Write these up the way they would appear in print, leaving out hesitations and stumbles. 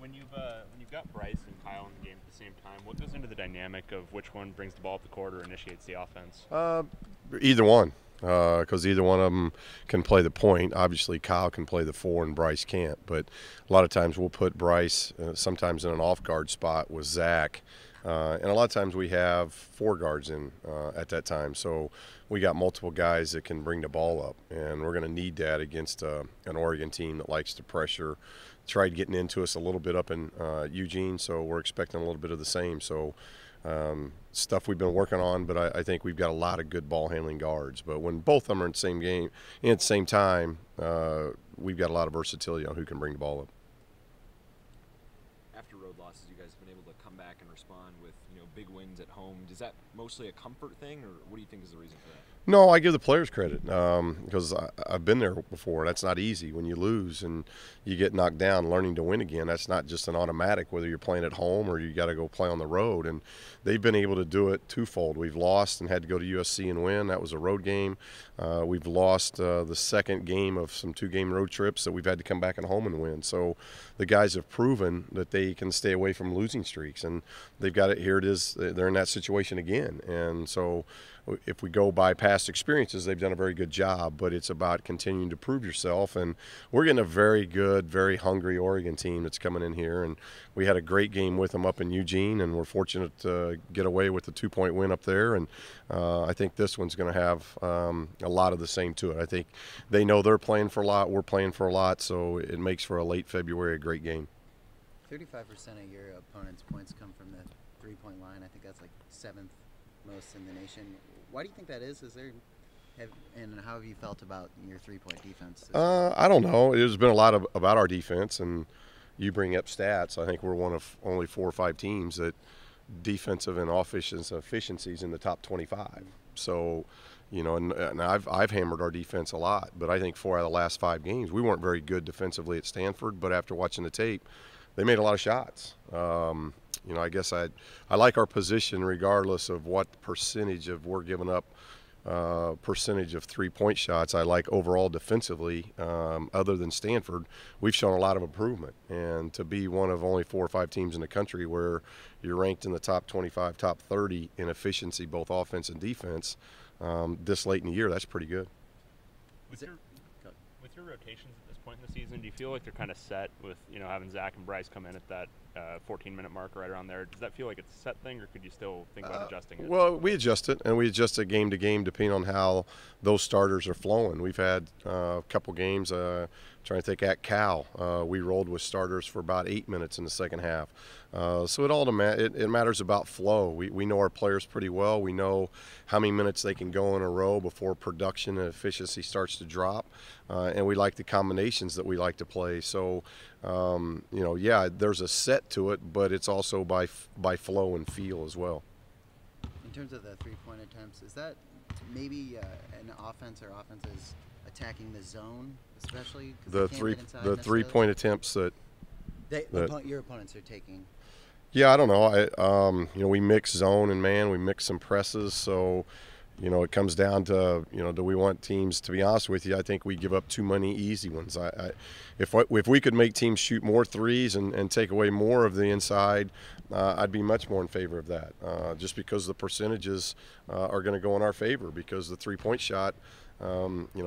When you've got Bryce and Kyle in the game at the same time, what goes into the dynamic of which one brings the ball up the court or initiates the offense? Either one, because either one of them can play the point. Obviously, Kyle can play the four and Bryce can't. But a lot of times we'll put Bryce sometimes in an off-guard spot with Zach. And a lot of times we have four guards in at that time. So we got multiple guys that can bring the ball up. And we're going to need that against an Oregon team that likes to pressure. Tried getting into us a little bit up in Eugene, so we're expecting a little bit of the same. So stuff we've been working on, but I think we've got a lot of good ball handling guards. But when both of them are in the same game and at the same time, we've got a lot of versatility on who can bring the ball up. After road losses, you guys have been able to come back and respond with big wins at home. Is that mostly a comfort thing, or what do you think is the reason for that? No, I give the players credit because I've been there before. That's not easy. When you lose and you get knocked down, learning to win again, that's not just an automatic, whether you're playing at home or you got to go play on the road. And they've been able to do it twofold. We've lost and had to go to USC and win. That was a road game. We've lost the second game of some two-game road trips that we've had to come back at home and win. So the guys have proven that they can stay away from losing streaks. And they've got it. Here it is. They're in that situation again. And so if we go by past experiences, they've done a very good job, but it's about continuing to prove yourself. And we're getting a very good, very hungry Oregon team that's coming in here. And we had a great game with them up in Eugene, and we're fortunate to get away with the 2-point win up there. And I think this one's going to have a lot of the same to it. I think they know they're playing for a lot, we're playing for a lot, so it makes for a late February a great game. 35% of your opponent's points come from the three-point line. I think that's like seventh most in the nation. Why do you think that is? And how have you felt about your three-point defense? I don't know. There's been a lot about our defense, and you bring up stats. I think we're one of only 4 or 5 teams that defensive and offensive efficiencies in the top 25. So, and I've hammered our defense a lot, but I think 4 out of the last 5 games we weren't very good defensively at Stanford. But after watching the tape, they made a lot of shots. I guess I like our position regardless of what percentage of we're giving up, percentage of three-point shots. I like overall defensively, other than Stanford, we've shown a lot of improvement. And to be one of only 4 or 5 teams in the country where you're ranked in the top 25, top 30 in efficiency, both offense and defense, this late in the year, that's pretty good. With your rotations at this point in the season, do you feel like they're kind of set with having Zach and Bryce come in at that 14-minute mark right around there? Does that feel like it's a set thing, or could you still think about adjusting it? Well, we adjust it, and we adjust it game to game depending on how those starters are flowing. We've had a couple games, trying to think at Cal, we rolled with starters for about 8 minutes in the second half. So it matters about flow. We know our players pretty well. We know how many minutes they can go in a row before production and efficiency starts to drop, and we like the combinations that we like to play. So, there's a set to it, but it's also by flow and feel as well. In terms of the three-point attempts, is that maybe an offense or offenses attacking the zone, especially? The three-point attempts that your opponents are taking. Yeah, I don't know. We mix zone and man. We mix some presses, so it comes down to do we want teams? To be honest with you, I think we give up too many easy ones. If we could make teams shoot more threes and take away more of the inside, I'd be much more in favor of that. Just because the percentages are going to go in our favor, because the three-point shot.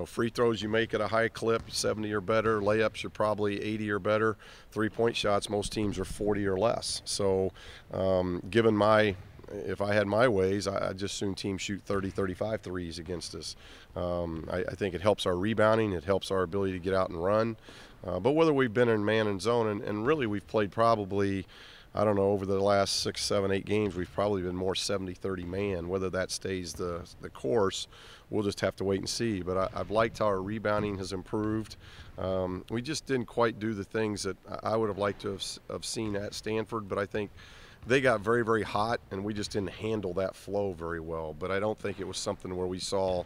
Free throws you make at a high clip, 70 or better. Layups are probably 80 or better. Three-point shots, most teams are 40 or less. So, if I had my ways, I'd just soon teams shoot 30, 35 threes against us. I think it helps our rebounding. It helps our ability to get out and run. But whether we've been in man and zone, and really we've played probably, I don't know, over the last 6, 7, 8 games, we've probably been more 70-30 man. Whether that stays the course, we'll just have to wait and see. But I've liked how our rebounding has improved. We just didn't quite do the things that I would have liked to have seen at Stanford, but I think they got very, very hot, and we just didn't handle that flow very well. But I don't think it was something where we saw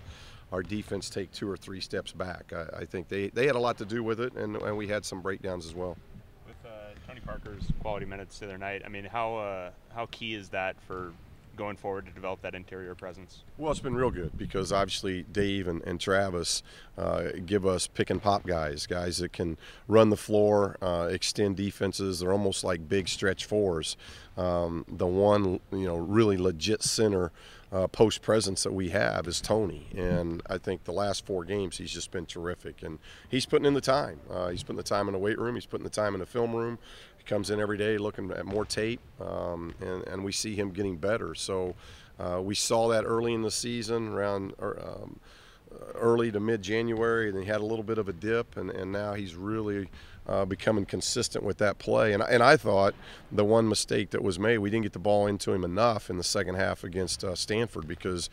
our defense take 2 or 3 steps back. I think they had a lot to do with it, and we had some breakdowns as well. Tony Parker's quality minutes the other night, I mean, how key is that for going forward to develop that interior presence? Well, it's been real good because obviously Dave and Travis give us pick and pop guys that can run the floor, extend defenses. They're almost like big stretch fours. The one, really legit center post presence that we have is Tony, and I think the last 4 games he's just been terrific, and he's putting in the time. He's putting the time in the weight room. He's putting the time in the film room. He comes in every day looking at more tape, and we see him getting better. So we saw that early in the season, around early to mid-January, and he had a little bit of a dip, and now he's really becoming consistent with that play. And I thought the one mistake that was made, we didn't get the ball into him enough in the second half against Stanford, because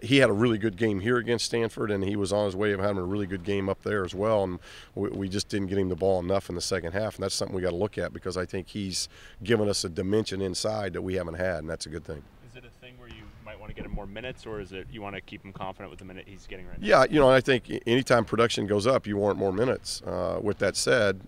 he had a really good game here against Stanford, and he was on his way of having a really good game up there as well, and we just didn't get him the ball enough in the second half, and that's something we got to look at, because I think he's given us a dimension inside that we haven't had, and that's a good thing. Is it a thing where you might want to get him more minutes, or is it you want to keep him confident with the minute he's getting right now? Yeah, I think anytime production goes up, you want more minutes. With that said,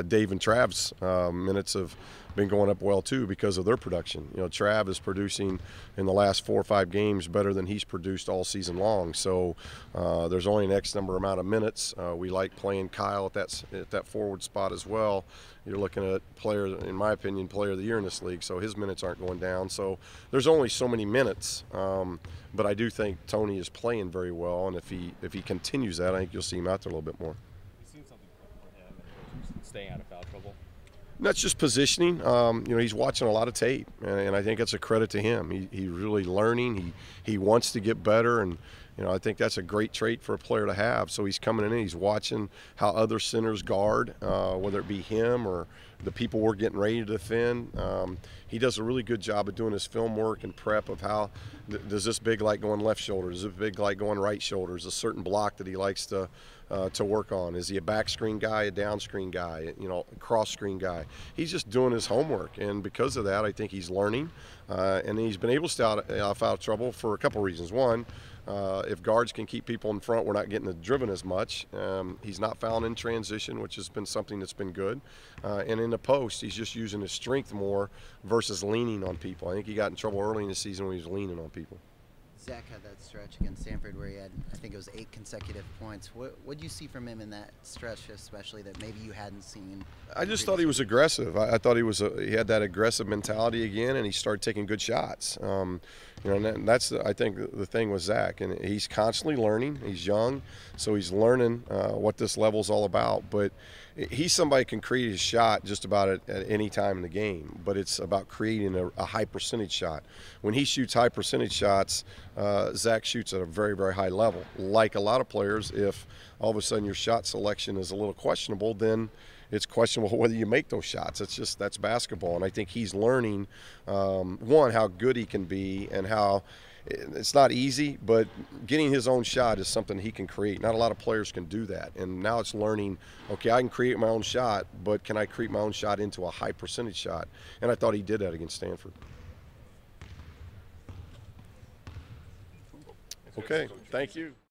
Dave and Trav's minutes have been going up well too because of their production. Trav is producing in the last 4 or 5 games better than he's produced all season long. So there's only an X number amount of minutes. We like playing Kyle at that forward spot as well. You're looking at player, in my opinion, player of the year in this league, so his minutes aren't going down. So there's only so many minutes, but I do think Tony is playing very well, and if he continues that, I think you'll see him out there a little bit more. You've seen something for him in staying out of foul trouble? That's just positioning. He's watching a lot of tape, and I think that's a credit to him. He's really learning. He wants to get better, and I think that's a great trait for a player to have. So he's coming in, he's watching how other centers guard, whether it be him or the people we're getting ready to defend. He does a really good job of doing his film work and prep of how does this big like going left shoulder, does this big like going right shoulder, is a certain block that he likes to work on. Is he a back screen guy, a down screen guy, a cross screen guy? He's just doing his homework, and because of that, I think he's learning, and he's been able to stay out of trouble for a couple reasons. One, if guards can keep people in front, we're not getting driven as much. He's not fouling in transition, which has been something that's been good. And in the post, he's just using his strength more versus leaning on people. I think he got in trouble early in the season when he was leaning on people. Zach had that stretch against Stanford where he had, I think it was 8 consecutive points. What did you see from him in that stretch, especially that maybe you hadn't seen? I just thought he was aggressive. I thought he had that aggressive mentality again, and he started taking good shots. And that's I think the thing with Zach, and he's constantly learning. He's young, so he's learning what this level's all about. But he's somebody who can create his shot just about at any time in the game. But it's about creating a high percentage shot. When he shoots high percentage shots, Zach shoots at a very, very high level. Like a lot of players, if all of a sudden your shot selection is a little questionable, then it's questionable whether you make those shots. That's basketball, and I think he's learning, one, how good he can be, and how it's not easy, but getting his own shot is something he can create. Not a lot of players can do that, and now it's learning, okay, I can create my own shot, but can I create my own shot into a high percentage shot? And I thought he did that against Stanford. Okay, thank you.